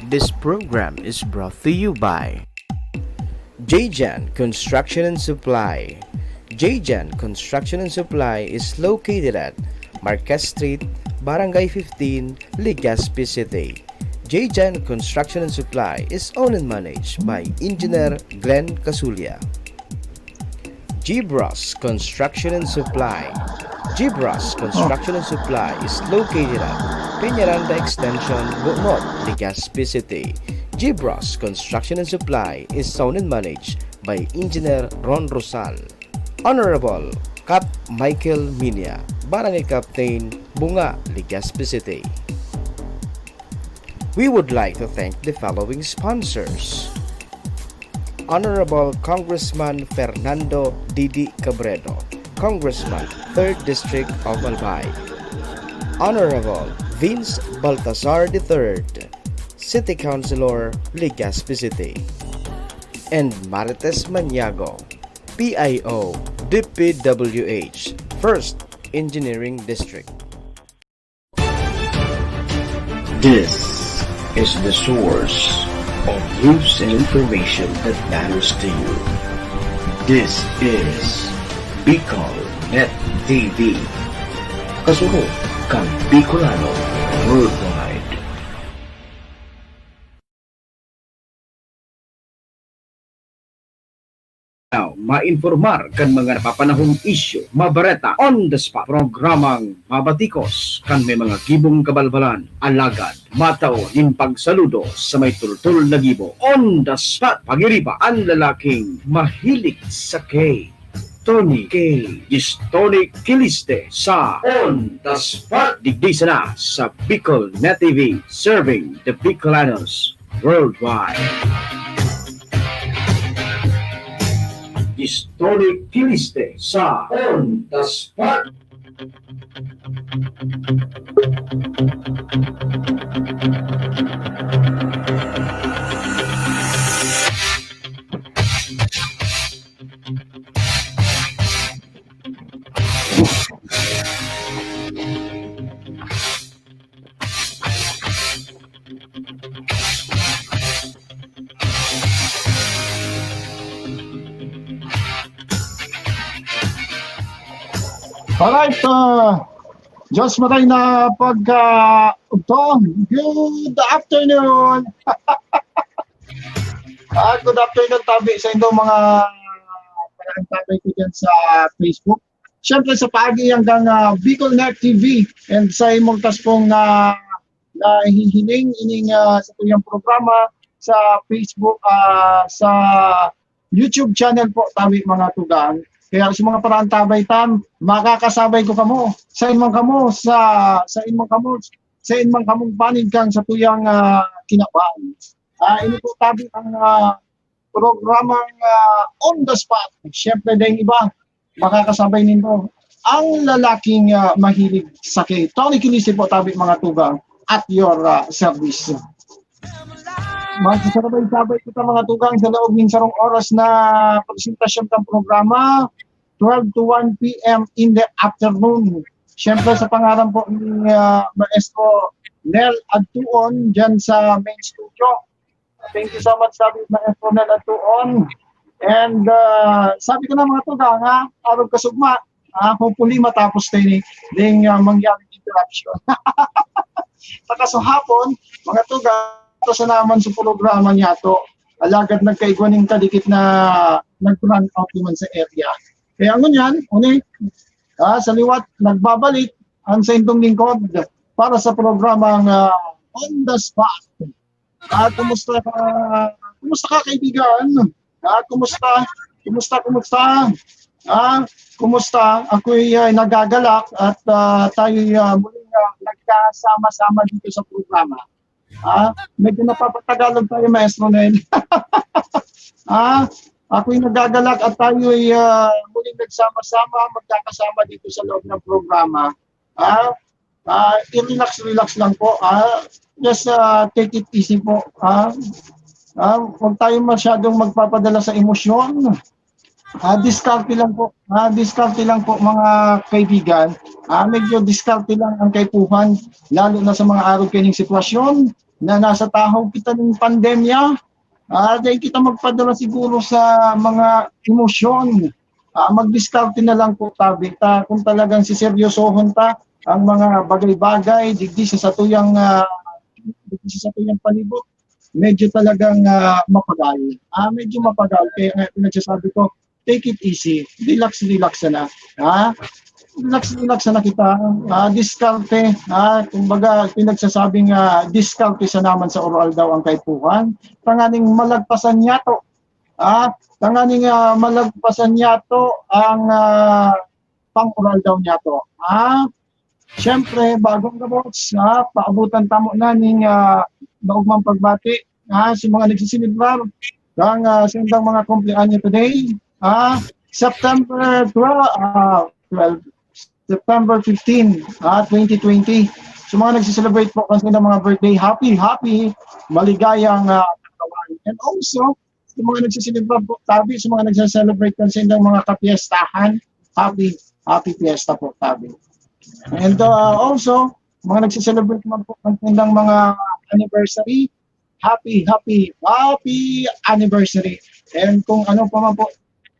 This program is brought to you by JJan Construction and Supply. JJan Construction and Supply is located at Marquez Street, Barangay 15, Legazpi City. JJan Construction and Supply is owned and managed by Engineer Glenn Casulia. Gibras Construction and Supply. Gibras Construction and Supply is located at Peñaranda Extension, Bukmot, Legazpi City. Gibras Construction and Supply is owned and managed by Engineer Ron Rosal. Honorable Cap Michael Minya, Barangay Captain, Bunga, Legazpi City. We would like to thank the following sponsors: Honorable Congressman Fernando Didi Cabredo, Congressman, 3rd District of Albay. Honorable Vince Baltazar III, City Councilor, Legazpi City. And Marites Maniago, PIO, DPWH, 1st Engineering District. This is the source of news and information that matters to you. This is Bicol Net TV. Kasunod kang Bicolano Worldwide. Now, mainformar kan mga napapanahong isyu, mabareta on the spot, programang mabatikos kan may mga gibong kabalbalan, alagad, matao, yung pagsaludo sa may tultul na gibo, on the spot, pagiripa ang lalaking mahilig sa K. Tony K. Tony Kiliste sa On the Spot. Digdisa na sa Bicol Net TV, serving the Bicolanos worldwide. Tony Kiliste sa On the Spot. Alright, Diyos matay na good afternoon. Good afternoon tabi sa inyong mga tabi ko dyan sa Facebook. Siyempre sa pagi hanggang Bicol Net TV and sa imong taspong na hihiling ining sa tuyang programa sa Facebook, sa YouTube channel po tabi mga tugang. Kaya sa mga paraan tabay tam, makakasabay ko kamo sa imong kamo sa imong kamong panig kang sa tuyang kinabahan. Ini po tabi ang programang On the Spot. Siyempre dahil iba, makakasabay nito ang lalaking mahilig sa kay Tony Kiliste po tabi mga tugang at your service. Magsasabay-sabay kita mga tugang sa loob ng sarong oras na presentasyon ng programa, 12 to 1 p.m. in the afternoon. Siyempre sa pangalan po ni Maestro Nel Adtuon dyan sa main studio. Thank you so much, sabi Maestro Nel Adtuon. And sabi ko na mga tugang, araw kasugma, hopefully matapos tayo ng mangyaring interruption. Saka sa hapon, mga tugang, sa naman sa programa niya to, alagad nagkaigwaning kadikit na nag-run out naman sa area. Kaya ngunyan, sa liwat, nagbabalik ang sa intong lingkod para sa programang On the Spot. Kumusta ka kaibigan? Kumusta? Ako'y nagagalak at tayo'y muling nagkasama-sama dito sa programa. Medyo napapatagalog tayo, Maestro Nen. Ako'y nagagalak at tayo'y muling nagsama-sama, magkakasama dito sa loob ng programa. I-relax lang po. Just take it easy po. Huwag tayo masyadong magpapadala sa emosyon. Diskarte lang po. Diskarte lang po mga kaibigan. Medyo diskarte lang ang kaipuhan, lalo na sa mga araw kanyang sitwasyon. na nasa tahaw kita ng pandemya. Dahil kita magpadala siguro sa mga emosyon. Mag-discarte na lang po tabi ta kung talagang siseryosohon ta ang mga bagay-bagay digdi sa satuyang palibot. Medyo talagang mapagal. Medyo mapagal. Kaya pinagsasabi ko, take it easy. Relax na. Relax na kita. Diskarte. Kumbaga, pinagsasabing diskarte sa naman sa oral daw ang kaipuhan. Tanganing malagpasan niya to. Tanganing malagpasan niya to ang pang-oral daw niya to. Siyempre, bagong gabots, paabutan tamo na ning naugmang pagbati sa mga nagsisilibrar kang sindang mga kumpleanyo today. September 15, 2020. So mga nagsiselebrate po kasi ng mga birthday, happy, maligayang katawan. And also, sa mga nagsiselebrate po, tabi, sa mga nagsiselebrate kasi ng mga kapiestahan, happy fiesta po, tabi. And also, mga nagsiselebrate man po ng mga anniversary, happy anniversary. And kung ano pa man po,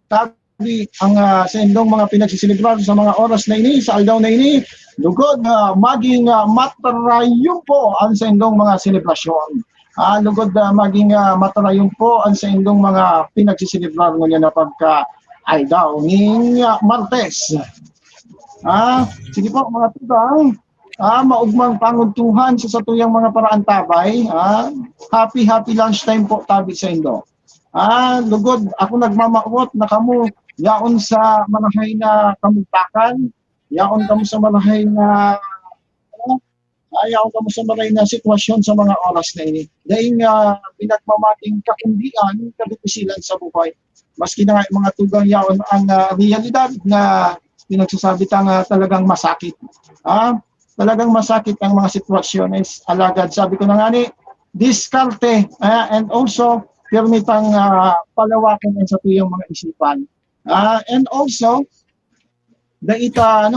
tabi, ang sa indong mga pinagsiselebrate sa mga oras na ini, sa aldaw na ini, lugod maging matarayong po ang sa indong mga selebrasyon. Lugod maging matarayong po ang sa indong mga pinagsiselebrate ngayon na pagka aldaw ng Martes. Sige po mga tugang, maugmang panguntuhan sa satuyang mga paraan tabay. Happy lunchtime po tabi sa indo. Lugod, ako nagmamaot na kamo yaon sa manahay na kamugtakan, yaon kamo sa manahay na yaon kamo sa manahay na sitwasyon sa mga oras na ini. Dahil pinagmamating kakundian, kadipisilan sa buhay. Maski na nga mga tugang yaon ang realidad na pinagsasabi talagang masakit. Talagang masakit ang mga sitwasyon is alagad. Sabi ko na nga ni, diskarte and also permitang palawakin ang sa tuyong mga isipan. And also, daita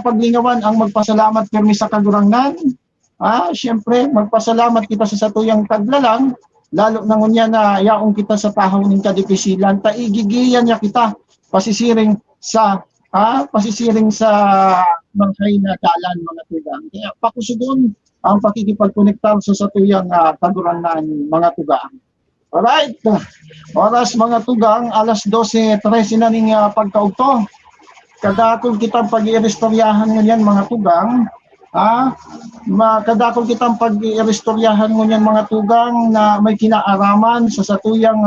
paglingawan ang magpasalamat permi sa kagurangnan. Siyempre, magpasalamat kita sa satuyang taglalang, lalo na ngunya na yaong kita sa tahaw ng kadipisilan, taigigiyan niya kita pasisiring sa manghay na dalan mga tugang. Kaya pakusugon ang pakikipagkonektar sa satuyang kagurangnan mga tugang. Alright, oras mga tugang, alas 12:13 na ning pagkaugto. Kadakol kitang pag-irestoryahan ngunyan mga tugang, kadakol kitang pag-irestoryahan ngunyan mga tugang na may kinaaraman sa satuyang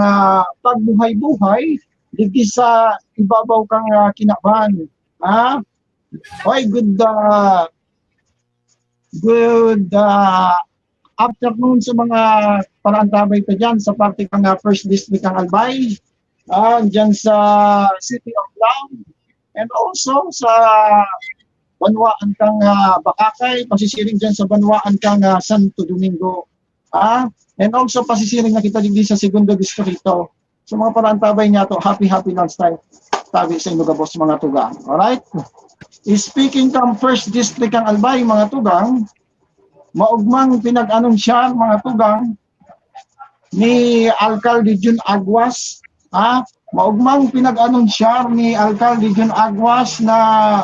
pagbuhay-buhay, digdi sa ibabaw kang kinaban. Good afternoon sa mga parantabay ko dyan sa parte kang First District ng Albay, dyan sa City of Lao, and also sa Banwaan kang Bakakay, pasisiring dyan sa Banwaan kang Santo Domingo, and also pasisiring na kita din sa Segundo Distrito. So mga parantabay niya to, happy lunchtime tabi sa Inugabos mga tugang. Alright? Speaking kang First District ng Albay mga tugang, maugmang pinag-anunsyan mga tugang ni Alcalde Jun Aguas, maugmang pinag-anunsyan ni Alcalde Jun Aguas na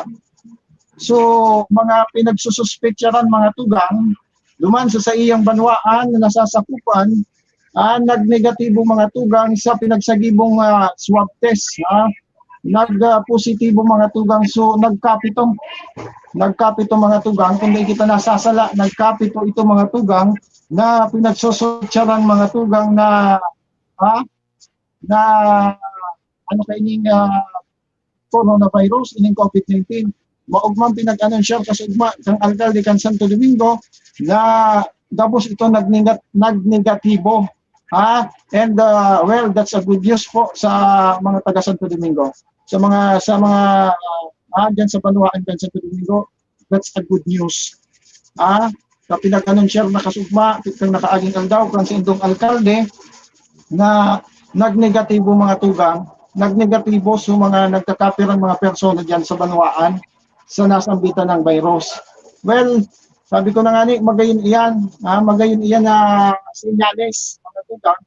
mga pinagsususpetsaran mga tugang duman sa iyang banwaan na nasasakupan, nagnegatibo mga tugang sa pinagsagibong swab test, nagpositibo mga tugang, so nagkapito mga tugang, kundi kita nasasala, nagkapito ito mga tugang na pinagsusutsaran mga tugang na kaining coronavirus, ining COVID-19. Maugmang pinag-anunsya kasugma kang alkalde kan Santo Domingo na tapos ito nagnegatibo. And well, that's a good news po sa mga taga Santo Domingo. Sa mga dyan sa Banwaan kan Santo Domingo, that's a good news. Sa pinag-anunsya na kasugma, kang nakaaging aldaw kan sa indong alkalde na nagnegatibo mga tugang, nagnegatibo sa mga nagkakapirang mga persona dyan sa Banwaan sa nasambitan ng virus. Well, Sabi ko na nga ni, magayon iyan, magayon iyan na senyales, mga tugang,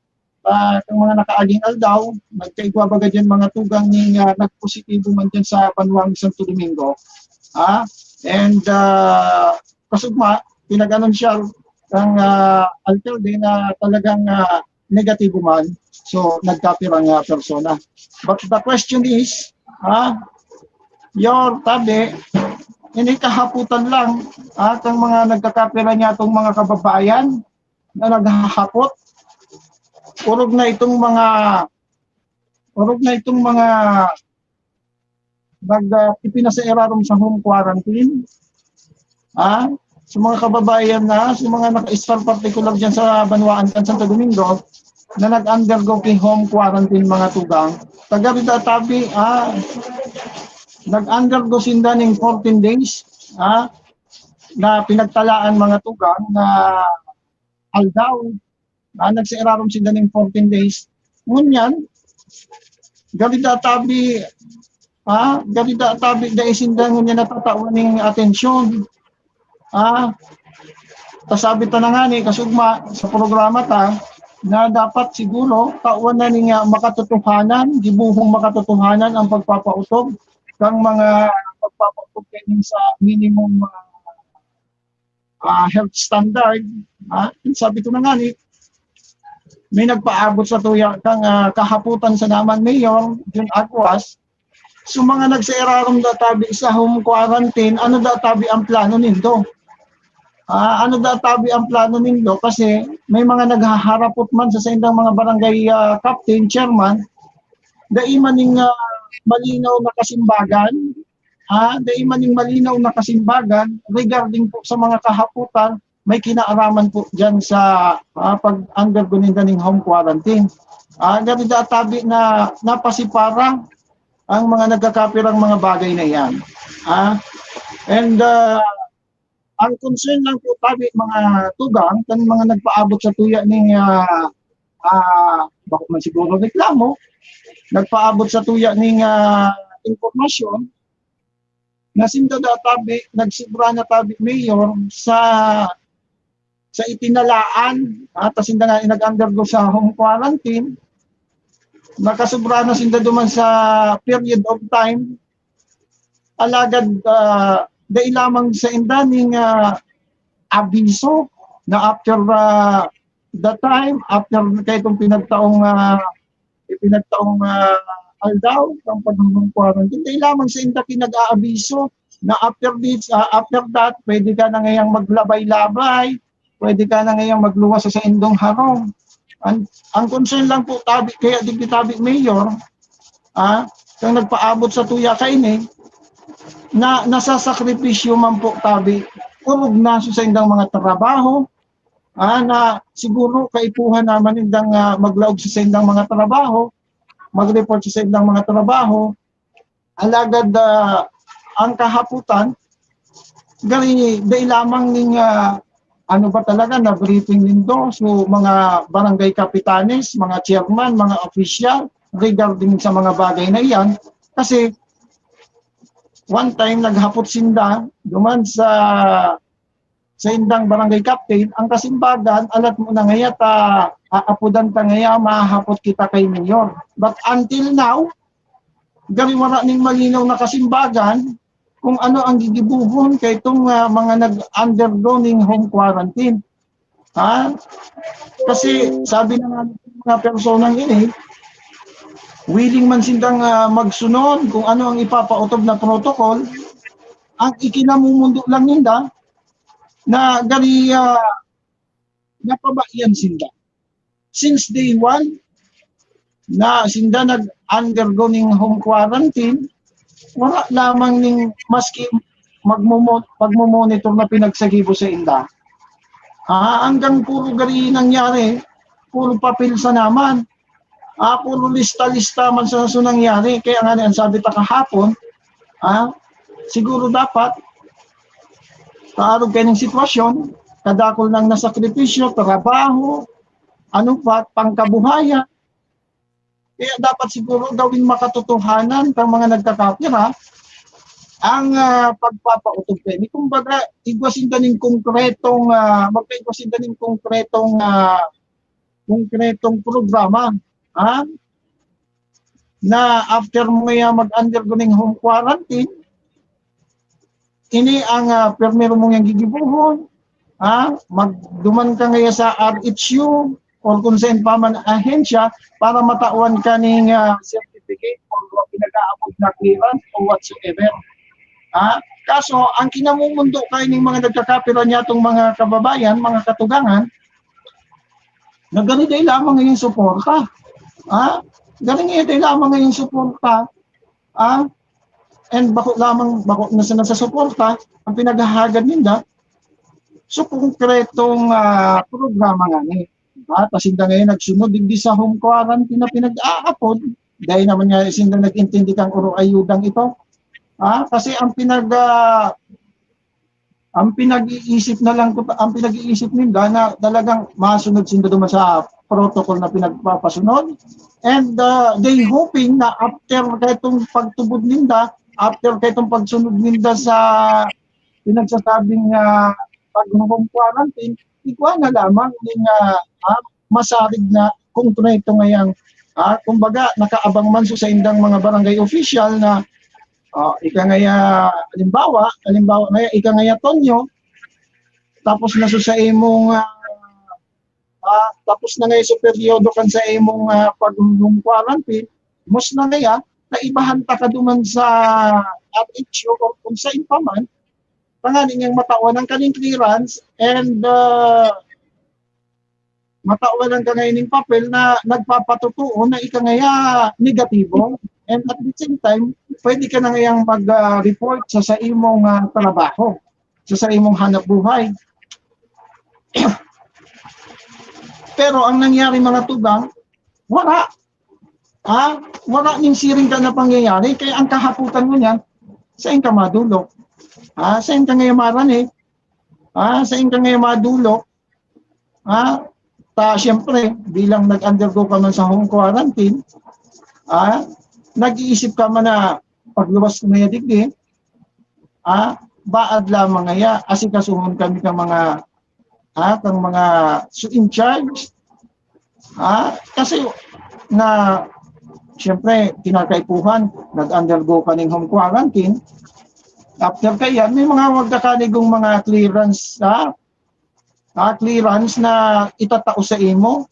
kung mga nakaaging aldaw, nagkaigwabaga dyan mga tugang ni nagpositibo man dyan sa Banwang Santo Domingo. And kasugma, pinag-anunsyal ang alcalde na talagang negatibo man, so nagkapirang persona. But the question is, your tabi, hindi kahaputan lang kang mga nagkakapira niya itong mga kababayan na naghahapot. Urog na itong mga ipinasairarom sa home quarantine. Sa mga kababayan na, sa mga naka-install particular dyan sa Banwaan, Santo Domingo, na nag-undergo kay home quarantine mga tugang. Taga-rita tabi, nag-undergo sinda ng 14 days na pinagtalaan mga tugang na aldaw. Nagsairarom sinda ng 14 days. Ngunyan, galida tabi dahil sinda ngunyan natatawan ng atensyon. Tasabi ta na nga ni kasugma sa programa ta na dapat siguro tauan na niya makatotohanan, gibuhong makatotohanan ang pagpapautob kang mga pagpapautob kanin sa minimum health standard. Sabi ko na nga ni, may nagpaabot sa tuya kang kahaputan sa naman Mayor Jun Aguas. So mga nagsairarom databi sa home quarantine, ano databi ang plano nindo? Ano databi ang plano nindo? Kasi may mga naghaharapot man sa indang mga barangay captain, chairman, daimaning malinaw na kasimbagan, daimaning malinaw na kasimbagan regarding po sa mga kahaputan, may kinaaraman po dyan sa pag-undergo ninda ng home quarantine. Ganito databi na napasipara ang mga nagkakapirang mga bagay na yan. And ang concern lang po tabi mga tugang, kan mga nagpaabot sa tuya ng bako man siguro reklamo, nagpaabot sa tuya ng informasyon na sinda tabi, nagsibra na tabi Mayor sa itinalaan, at sinda nga nag-undergo sa home quarantine, nakasubra na sinda duman sa period of time, alagad dahil lamang sa indaning abiso na after the time, after kay itong pinagtaong aldaw, ang pag-home quarantine, dahil lamang sa inda pinag-aabiso na after that, pwede ka na ngayang maglabay-labay, pwede ka na ngayang magluwas sa indong harong. Ang concern lang po tabi, kaya di tabi Mayor, kung nagpaabot sa tuya kaini, na nasasakripisyo man po tabi, urog na sa indang mga trabaho, na siguro kaipuhan naman indang maglaog sa indang mga trabaho, mag-report sa indang mga trabaho, alagad ang kahaputan, dahil lamang ning ano ba talaga na briefing nindo so mga barangay kapitanes, mga chairman, mga official regarding sa mga bagay na iyan. Kasi one time naghapot sinda duman sa indang barangay captain, ang kasimbagan alat mo na ngaya aapudan ta ngaya mahapot kita kay Mayor. But until now, gariwara ning malinaw na kasimbagan kung ano ang gigibuhon kay itong mga nag-undergo ng home quarantine. Kasi sabi na nga mga personang ini, willing man sindang magsunod kung ano ang ipapautob na protocol, ang ikinamumundo lang ninda na gari napabaiyan sinda. Since day one, na sinda nag-undergo ng home quarantine, wala lamang ning maski pagmomonitor na pinagsagibo sa inda. Hanggang puro gari nangyari, puro papel sa naman. Puro lista-lista man sa nangyari. Kaya nga ang sabi ta kahapon, siguro dapat kaarog kayo ng sitwasyon, kadakol ng nasakripisyo, trabaho, ano pa, pangkabuhayan. Kaya dapat siguro gawing makatotohanan ng mga nagkakapira ang pagpapautog kay ni kumbaga igwasin daning konkretong magkaigwasin daning konkretong programa na after mo mag-undergo ng home quarantine ini ang permero mong yang gigibuhon magduman ka ngaya sa RHU or kung saan pa man ahensya para matawan ka ng certificate or pinag-aabot na clearance or whatsoever. Kaso, ang kinamumundo kayo ng mga nagkakapira niya itong mga kababayan, mga katugangan, na ganito lamang ngayong suporta. Ganito lamang ngayong suporta. And bako na sa suporta, ang pinaghahagad ninda, so konkretong programa nga ni. Tapos hindi ngayon nagsunod, hindi sa home quarantine na pinag-aapod, dahil naman nga hindi nag-intindi kang ayudang ito. Kasi ang pinag-iisip nila na talagang masunod sila duman sa protocol na pinagpapasunod, and they hoping na after kaytong pagtubod nila, after kaytong pagsunod nila sa pinagsasabing pag-home quarantine, ikaw na lamang ng masarig na kung tunay ito ngayang kumbaga nakaabang man sa indang mga barangay official na ika ngaya halimbawa ngaya ika ngaya Tonyo tapos na sa imong tapos na ngaya sa peryodo kan sa imong pag-home quarantine mas na ngaya na ibahanta ka duman sa RHO o kung sa impaman panganin niyang matawan ang kaning clearance and matawan ang kanayning papel na nagpapatutuo na ika ngaya negatibo. And at the same time, pwede ka na ngayang mag-report sa imong trabaho, sa imong hanap buhay. Pero ang nangyari mga tugang, wala. Wala ning siring ka na pangyayari. Kaya ang kahaputan mo niyan, saan ka madulok? Saan ka ngayon marani? Saan ka ngayon madulok? Siyempre, bilang nag-undergo ka man sa home quarantine, nag-iisip ka man na pagluwas ko na digdi, baad lamang ngaya, asikasuhon kami kang mga in charge. Kasi na, siyempre, kinakaipuhan, nag-undergo ka ng home quarantine, after kaya, may mga magkakaligong mga clearance, clearance na itatao sa imo,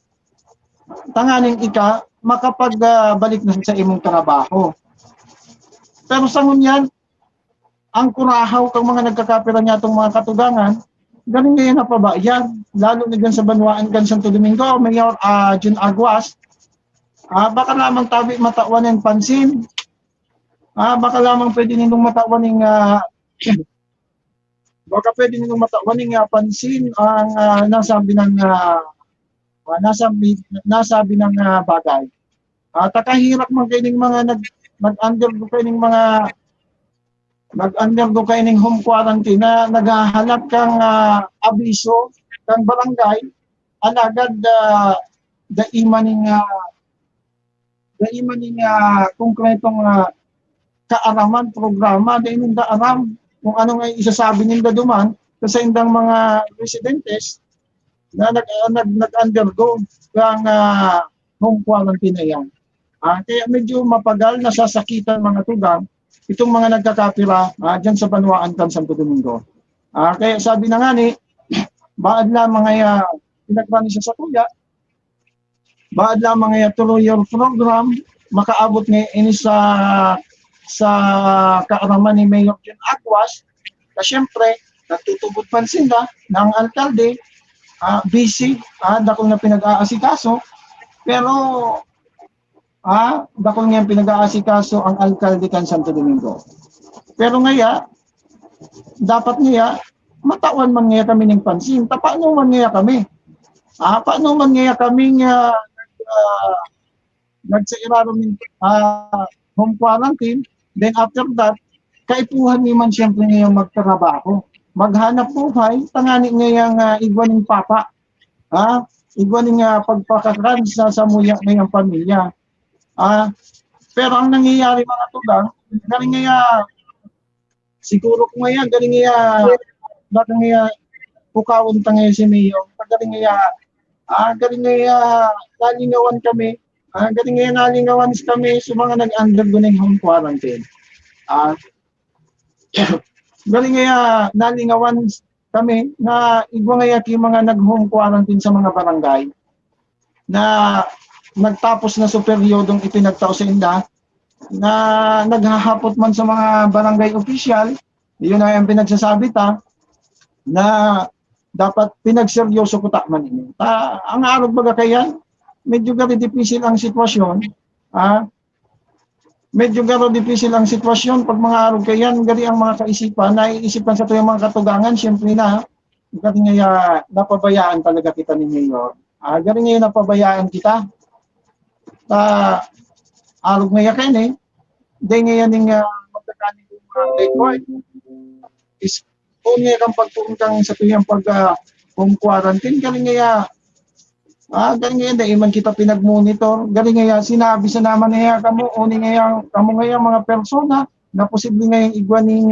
tanganing ika, makapagbalik na sa imong trabaho. Pero sa ngunyan, ang kurahaw kang mga nagkakapira niya itong mga katugangan, galing ngayon na pa ba yan? Lalo na dyan sa Banwaan kan Santo Domingo, Mayor Jun Aguas, baka lamang tabi matawan ng pansin, baka lamang pwede ninyong matawan ng pansin ang nasabi ng bagay. Takahirap man kayo ng mga nag-undergo kayo ng home quarantine na naghahanap kang abiso kang barangay alagad daimaning konkretong kaaraman programa dahil nila aram kung ano nga isasabi nila duman sa indang mga residentes na nag-undergo kang home quarantine na yan. Kaya medyo mapagal, nasasakitan mga tugang itong mga nagkakapira dyan sa Banwaan kan Santo Domingo. Kaya sabi na nga ni, baad lamang ngaya pinagrani siya sa kuya, baad lamang ngaya tuloy your program, makaabot ngayon ini sa kaaraman ni Mayor Jun Aguas, na siyempre, nagtutubod pansin na ng alkalde, busy, dakong na pinag-aasikaso, pero dakong nga pinag-aasikaso ang alkalde kan Santo Domingo. Pero ngaya, dapat ngaya, matawan man ngaya kami ng pansin. Paano man ngaya kami? Paano man ngaya kami nagsairaro ng home quarantine, then after that, kaipuhan naman siyempre ngayong magtrabaho. Maghanap buhay, tangani ngayang igwaning papa. Igwaning pagpakakran sa muyak ngayang pamilya. Pero ang nangyayari mga tugang, galing ngaya siguro kung ngayon, galing baka nga, pukawon ta ngayon si Mayor, galing nga, galing nga, nalingawan kami, galing nga nalingawan kami sa mga nag-undergo ng home quarantine. Galing nga nalingawan kami na igwa nga yung mga nag-home quarantine sa mga barangay na nagtapos na sa peryodong ipinagtao sa inda na naghahapot man sa mga barangay official, yun na yung pinagsasabi ta na dapat pinagseryoso ko man ini. Ang arog baga kaya, medyo gari difficile ang sitwasyon. Medyo gari difficile ang sitwasyon pag mga arog kaya, gari ang mga kaisipan, naiisipan sa ito yung mga katugangan, siyempre na, gari nga napabayaan talaga kita ni Mayor. Gari nga napabayaan kita. Arog nga kayo dahil nga yan yung magkakanin yung record. Is kung nga kang pagpuntang sa tuyang home quarantine, galing nga dahil man kita pinag-monitor, galing nga sinabi sa naman nga kamo, uni nga kamo nga mga persona na posible nga yung igwaning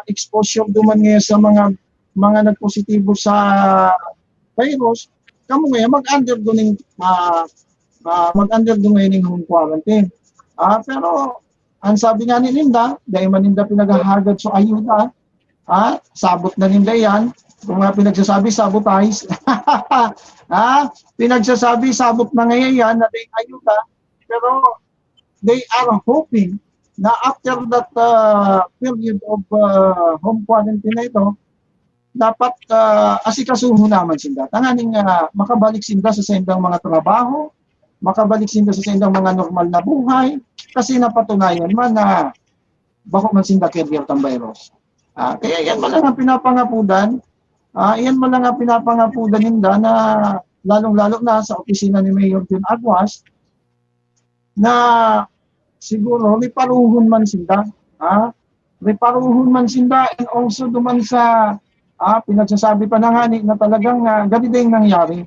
exposure duman nga sa mga nagpositibo sa virus, kamo nga mag-undergo ng mag-undergo ngayon ng home quarantine. Pero ang sabi nga ni Linda, dahil man Linda pinaghahagad sa ayuda, sabot na Linda yan. Kung nga pinagsasabi, sabotage. Pinagsasabi, sabot na ngayon yan na dahil ayuda. Pero they are hoping na after that period of home quarantine na ito, dapat asikasuho naman sila. Tanganing makabalik sila sa sendang mga trabaho, makabalik sila sa sendang mga normal na buhay, kasi napatunayan man na bako man sila carrier ng virus. Kaya yan man lang ang pinapangapudan, nila na lalong-lalo na sa opisina ni Mayor Jun Aguas, na siguro riparuhon man sila, and also duman sa pinagsasabi pa na nga na talagang ganito yung nangyari.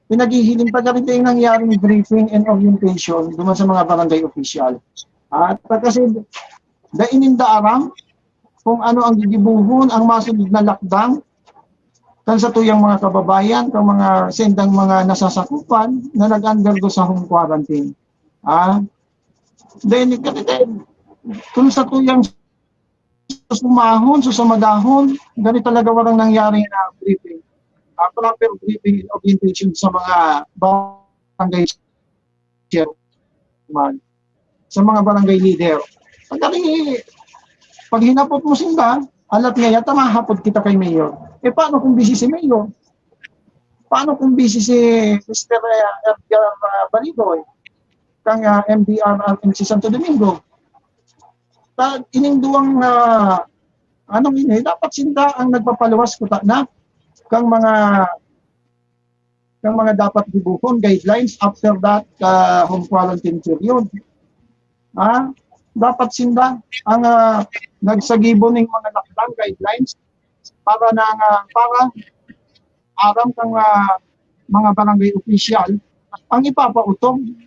Pinaghihiling pa ganito yung nangyaring briefing and orientation duman sa mga barangay official. At kasi dainin daarang kung ano ang gigibuhon, ang masunod na lockdown, kan sa tuyang mga kababayan, kang mga sendang mga nasasakupan na nag-undergo sa home quarantine. Then, kung sa tuyang sumahon, susamadahon, ganito talaga walang nangyari na briefing. Proper briefing and orientation sa mga barangay chairman, sa mga barangay leader. Pag hinapot mo sila, alat nga yata mahapot kita kay Mayor. Paano kung busy si Mayor? Paano kung busy si Mr. Edgar Balidoy, kang MDRRMC Santo Domingo? Ininduang dapat sinda ang nagpapaluwas ko na kang mga dapat dibuhon guidelines after that home quarantine period. Dapat sinda ang nagsagibon ng mga lockdown guidelines para aram kang mga barangay official ang ipapautong.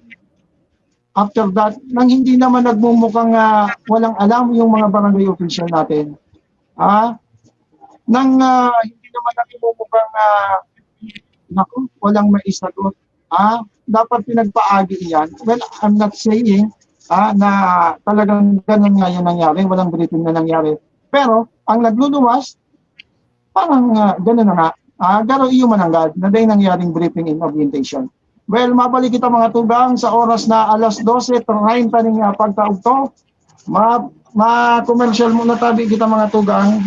After that, nang hindi naman nagmumukhang walang alam yung mga barangay official natin. Nang hindi naman nagmumukhang walang maisagot. Dapat pinagpaagi yan. Well, I'm not saying na talagang ganun nga yung nangyari, walang briefing na nangyari. Pero, ang nagluluwas, parang ganun na nga. Garo iyo mananggad na dahil nangyaring briefing and orientation. Well, mabalik kita mga tugang sa oras na alas 12:30 ng pagkaugto. Ma-commercial muna tabi kita mga tugang.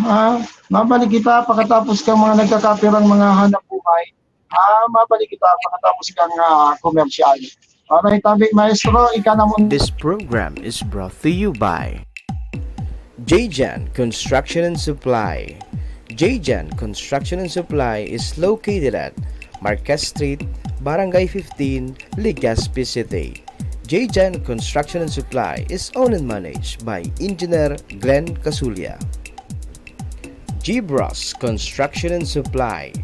Mabalik kita pagkatapos kang mga nagkakapirang mga hanap buhay. Mabalik kita pagkatapos kang commercial. Alright, tabi maestro, ika na muna. This program is brought to you by J-Jan Construction and Supply. J-Jan Construction and Supply is located at Marquez Street, Barangay 15, Legazpi City. J-Jan Construction and Supply is owned and managed by Engineer Glenn Casulia. G-Bros Construction and Supply.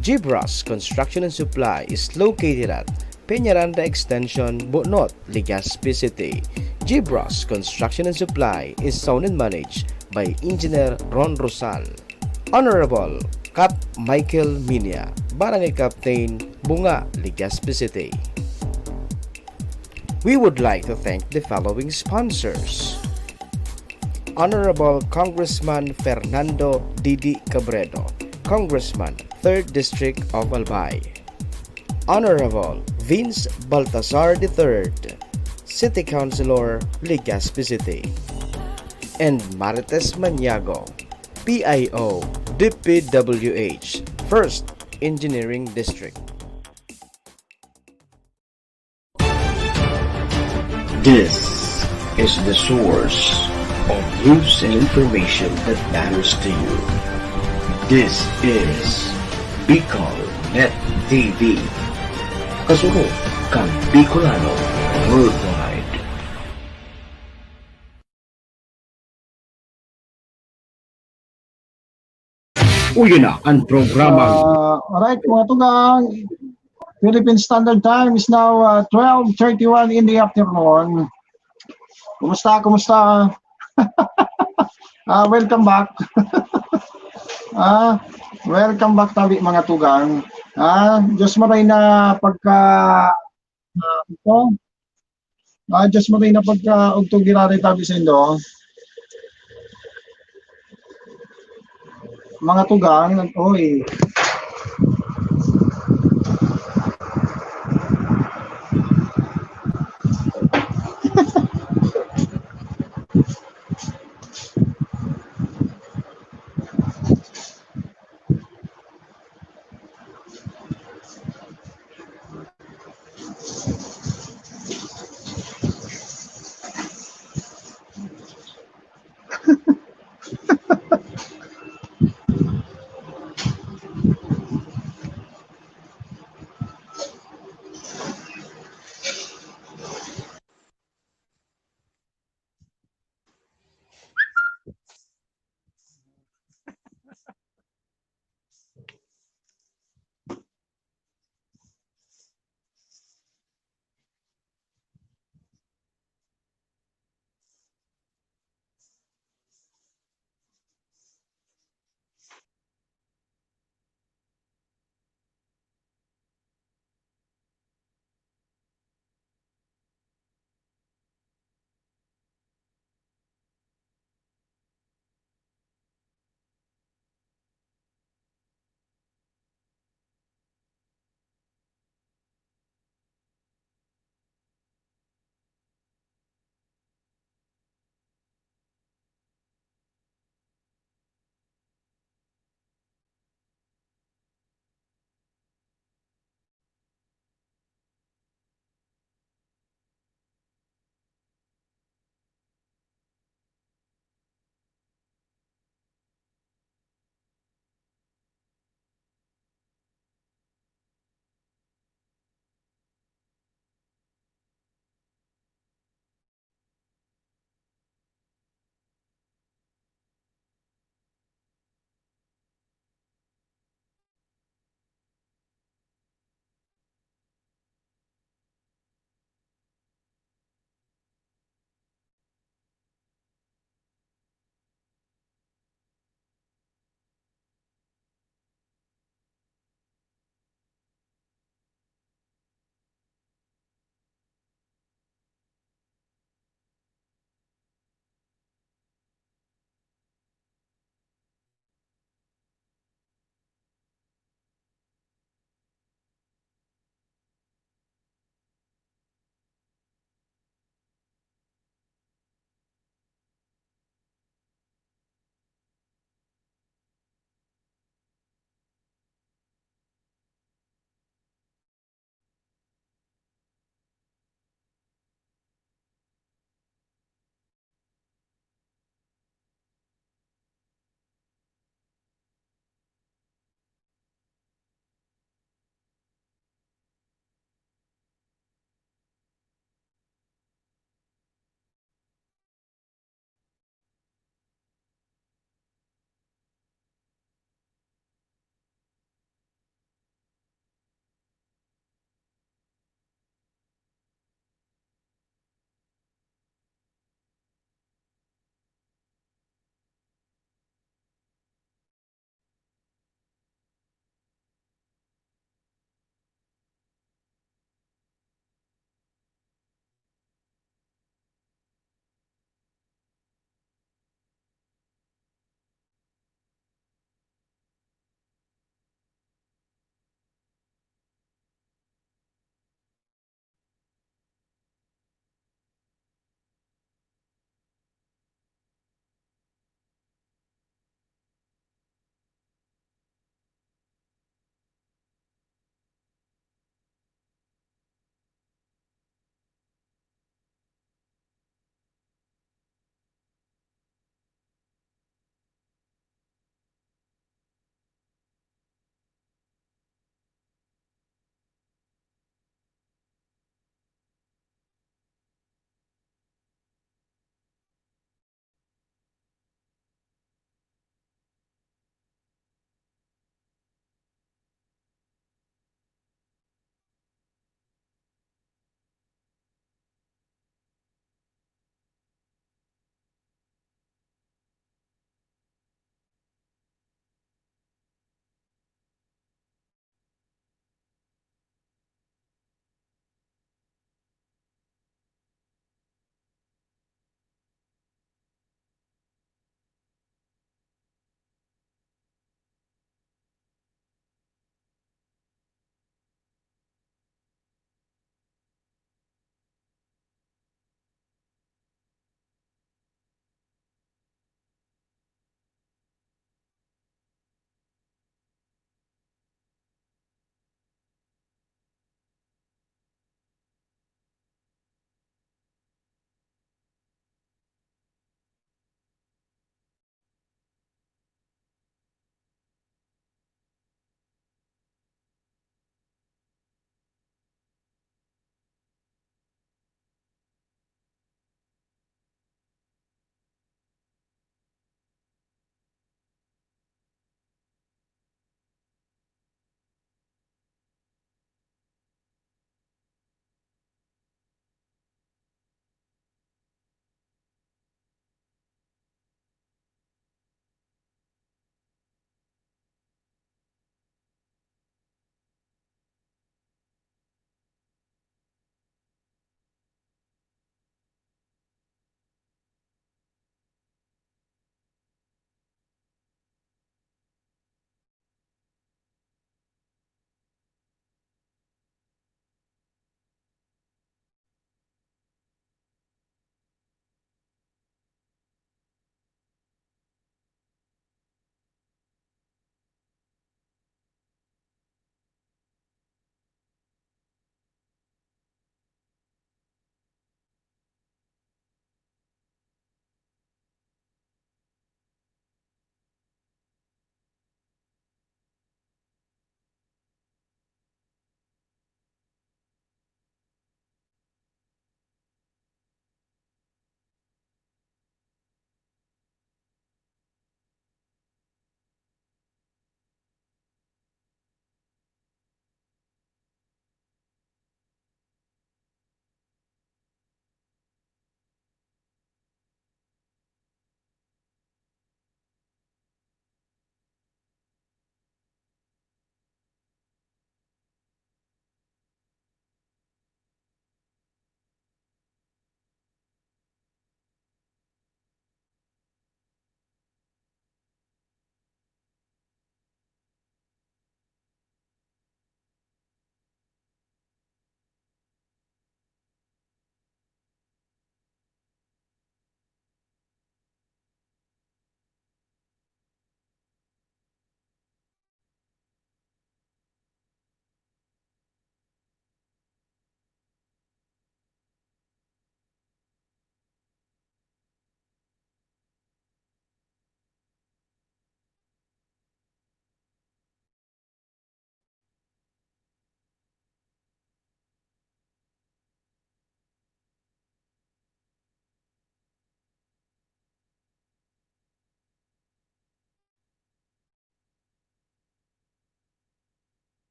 G-Bros Construction and Supply is located at Peñaranda Extension, Bonot, Legazpi City. Gibras Construction and Supply is owned and managed by Engineer Ron Rosal. Honorable Cap Michael Minya, Barangay Captain, Bunga, Legazpi City. We would like to thank the following sponsors: Honorable Congressman Fernando Didi Cabredo, Congressman, 3rd District of Albay. Honorable Vince Baltazar III, City Councilor, Legazpi City. And Marites Maniago, PIO, DPWH, 1st Engineering District. This is the source of news and information that matters to you. This is Bicol Net TV. Kasunod kang Bicolano worldwide. Uyo na ang programang Alright, mga tugang, Philippine Standard Time is now 12:31 in the afternoon. Kumusta? Welcome back. Welcome back tabi mga tugang. Diyos maray na pagka ito. Diyos maray na pagka ugtong ginari tabi sa indo. Mga tugang, oy.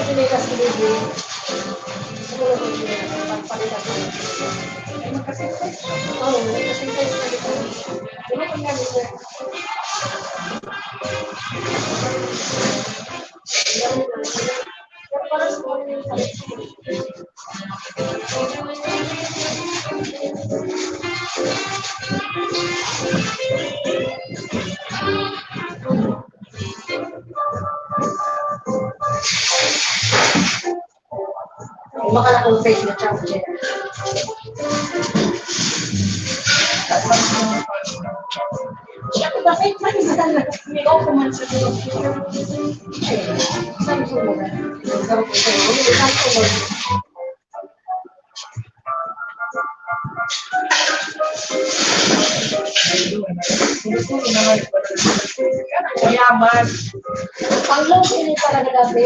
pinilas ko din. Siguro ko din. Pagpalitan ko. Ay, magkasing-size. Oo, magkasing-size na ito. Diba pag namin ko? Pero parang small yung size. Baka na kung size na chunk siya. Bakit man sana may kuman sa dito. Saan ko na? Saan ko na? Yaman. Ang low ini talaga dati.